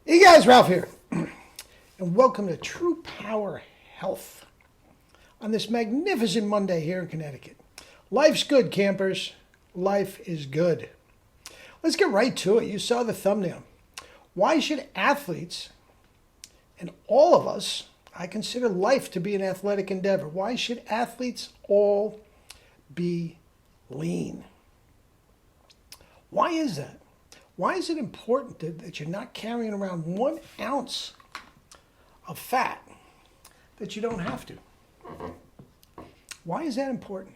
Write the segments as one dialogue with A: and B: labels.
A: Hey guys, Ralph here, and welcome to True Power Health on this magnificent Monday here in Connecticut. Life's good, campers. Life is good. Let's get right to it. You saw the thumbnail. Why should athletes, and all of us, I consider life to be an athletic endeavor, why should athletes all be lean? Why is that? Why is it important that you're not carrying around 1 ounce of fat that you don't have to? Why is that important?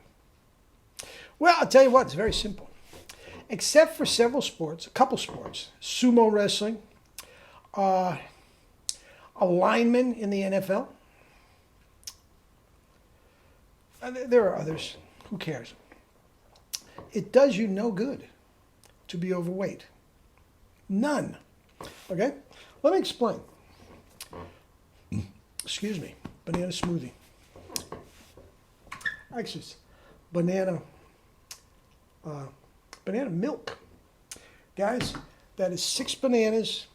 A: Well, I'll tell you what, it's very simple. Except for several sports, a couple sports, sumo wrestling, a lineman in the NFL. There are others. Who cares? It does you no good to be overweight. None. Okay? Let me explain. Excuse me. Banana smoothie. Actually, it's banana milk. Guys, that is 6 bananas,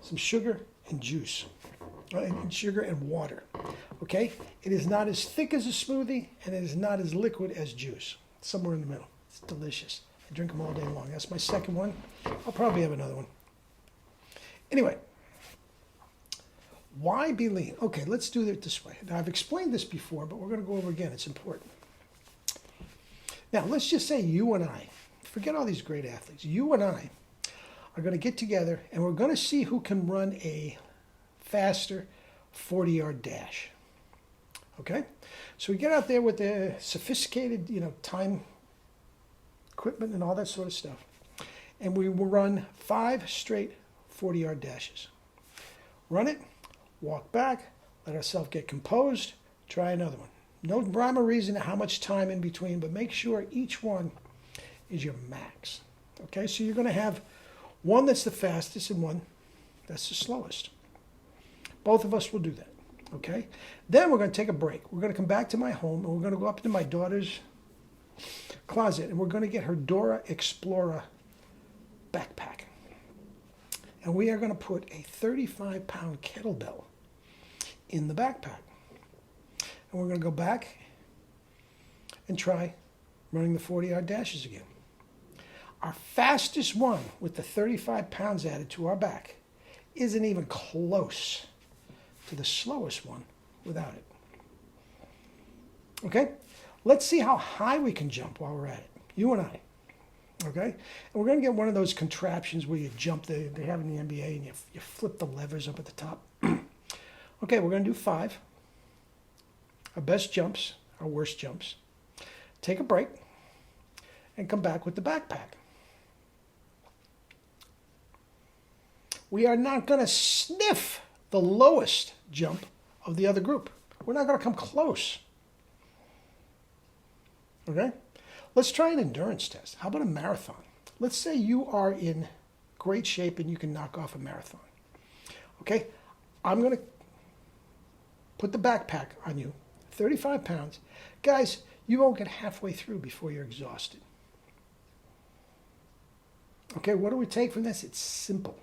A: some sugar, and juice. And sugar and water. Okay? It is not as thick as a smoothie, and it is not as liquid as juice. It's somewhere in the middle. It's delicious. I drink them all day long. That's my second one. I'll probably have another one. Anyway, why be lean? Okay, let's do it this way. Now, I've explained this before, but we're going to go over again. It's important. Now, let's just say you and I, forget all these great athletes, you and I are going to get together and we're going to see who can run a faster 40-yard dash. Okay? So we get out there with the sophisticated, time equipment and all that sort of stuff. And we will run 5 straight 40-yard dashes. Run it, walk back, let ourselves get composed, try another one. No rhyme or reason to how much time in between, but make sure each one is your max. Okay, so you're going to have one that's the fastest and one that's the slowest. Both of us will do that. Okay, then we're going to take a break. We're going to come back to my home and we're going to go up to my daughter's closet and we're going to get her Dora Explorer backpack. And we are going to put a 35-pound kettlebell in the backpack. And we're going to go back and try running the 40-yard dashes again. Our fastest one with the 35 pounds added to our back isn't even close to the slowest one without it. Okay? Let's see how high we can jump while we're at it. You and I. Okay? And we're going to get one of those contraptions where you jump. They have in the NBA and you flip the levers up at the top. Okay, we're going to do 5. Our best jumps, our worst jumps. Take a break and come back with the backpack. We are not going to sniff the lowest jump of the other group. We're not going to come close. Okay? Let's try an endurance test. How about a marathon? Let's say you are in great shape and you can knock off a marathon. Okay? I'm going to put the backpack on you, 35 pounds. Guys, you won't get halfway through before you're exhausted. Okay, what do we take from this? It's simple.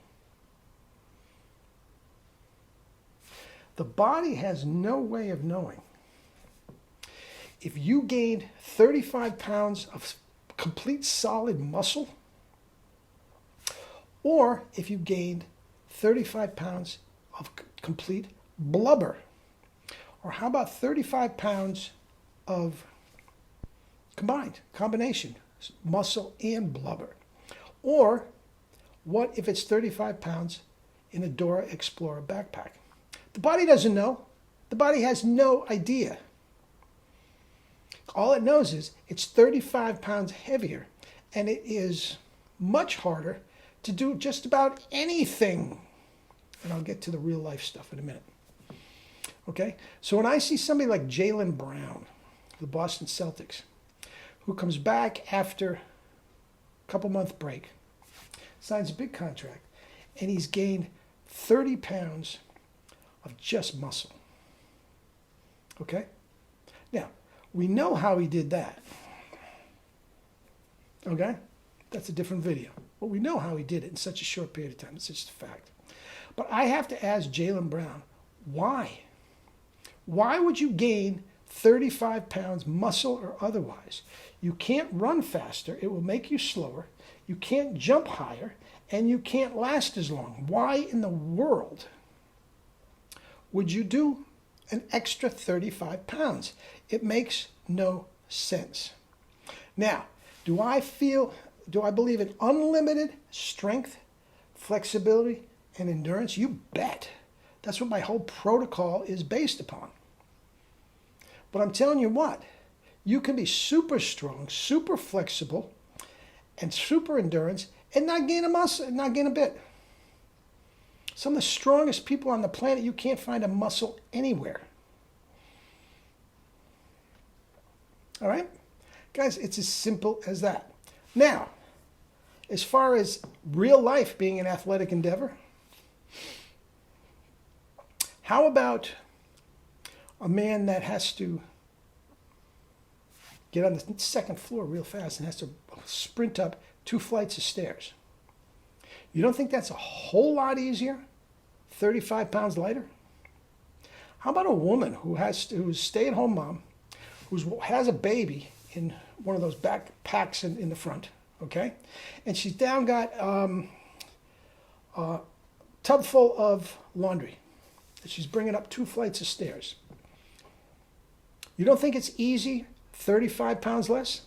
A: The body has no way of knowing if you gained 35 pounds of complete solid muscle or if you gained 35 pounds of complete blubber. Or how about 35 pounds of combination, muscle and blubber? Or what if it's 35 pounds in a Dora Explorer backpack? The body doesn't know. The body has no idea. All it knows is it's 35 pounds heavier, and it is much harder to do just about anything. And I'll get to the real life stuff in a minute. Okay? So when I see somebody like Jaylen Brown, the Boston Celtics, who comes back after a couple-month break, signs a big contract, and he's gained 30 pounds of just muscle. Okay? Now, we know how he did that. Okay? That's a different video. But we know how he did it in such a short period of time. It's just a fact. But I have to ask Jaylen Brown, why? Why would you gain 35 pounds muscle or otherwise? You can't run faster. It will make you slower. You can't jump higher, and you can't last as long. Why in the world would you do an extra 35 pounds? It makes no sense. Now, do I believe in unlimited strength, flexibility, and endurance? You bet. That's what my whole protocol is based upon. But I'm telling you what, you can be super strong, super flexible, and super endurance and not gain a muscle, and not gain a bit. Some of the strongest people on the planet, you can't find a muscle anywhere. All right? Guys, it's as simple as that. Now, as far as real life being an athletic endeavor, how about a man that has to get on the second floor real fast and has to sprint up 2 flights of stairs? You don't think that's a whole lot easier? 35 pounds lighter? How about a woman who's a stay-at-home mom, who has a baby in one of those backpacks in the front, okay? And she's down got a tub full of laundry that she's bringing up 2 flights of stairs. You don't think it's easy, 35 pounds less?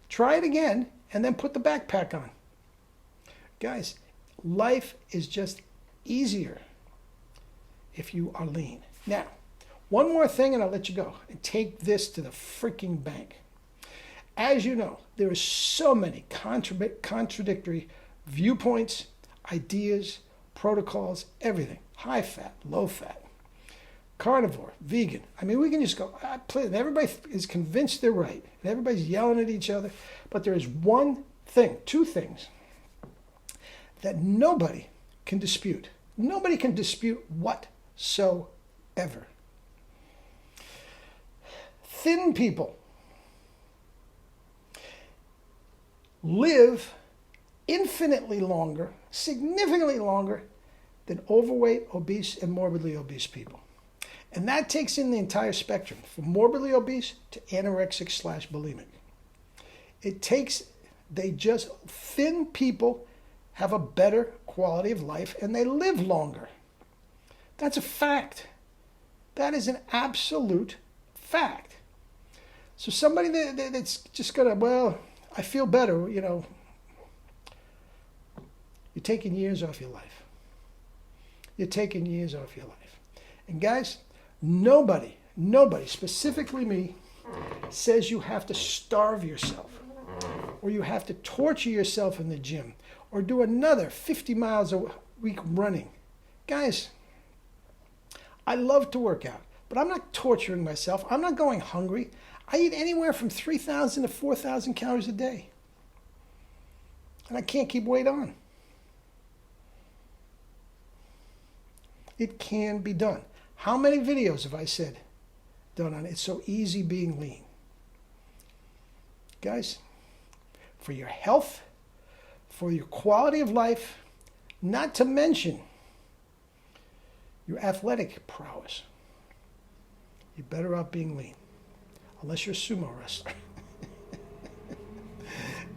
A: Try it again and then put the backpack on. Guys, life is just easier if you are lean. Now, one more thing and I'll let you go and take this to the freaking bank. As you know, there are so many contradictory viewpoints, ideas, protocols, everything. High fat, low fat, carnivore, vegan. I mean, we can just go, everybody is convinced they're right, and everybody's yelling at each other. But there is one thing, 2 things, that nobody can dispute. Nobody can dispute whatsoever. Thin people live infinitely longer, significantly longer than overweight, obese, and morbidly obese people. And that takes in the entire spectrum, from morbidly obese to anorexic/bulimic. Thin people have a better quality of life and they live longer. That's a fact. That is an absolute fact. So somebody that's just gonna, well, I feel better, you're taking years off your life. You're taking years off your life. And guys, nobody, specifically me, says you have to starve yourself or you have to torture yourself in the gym or do another 50 miles a week running. Guys, I love to work out, but I'm not torturing myself. I'm not going hungry. I eat anywhere from 3,000 to 4,000 calories a day. And I can't keep weight on. It can be done. How many videos have I said done on it? It's so easy being lean. Guys, for your health, for your quality of life, not to mention your athletic prowess, you're better off being lean. Unless you're a sumo wrestler.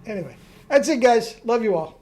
A: Anyway, that's it, guys. Love you all.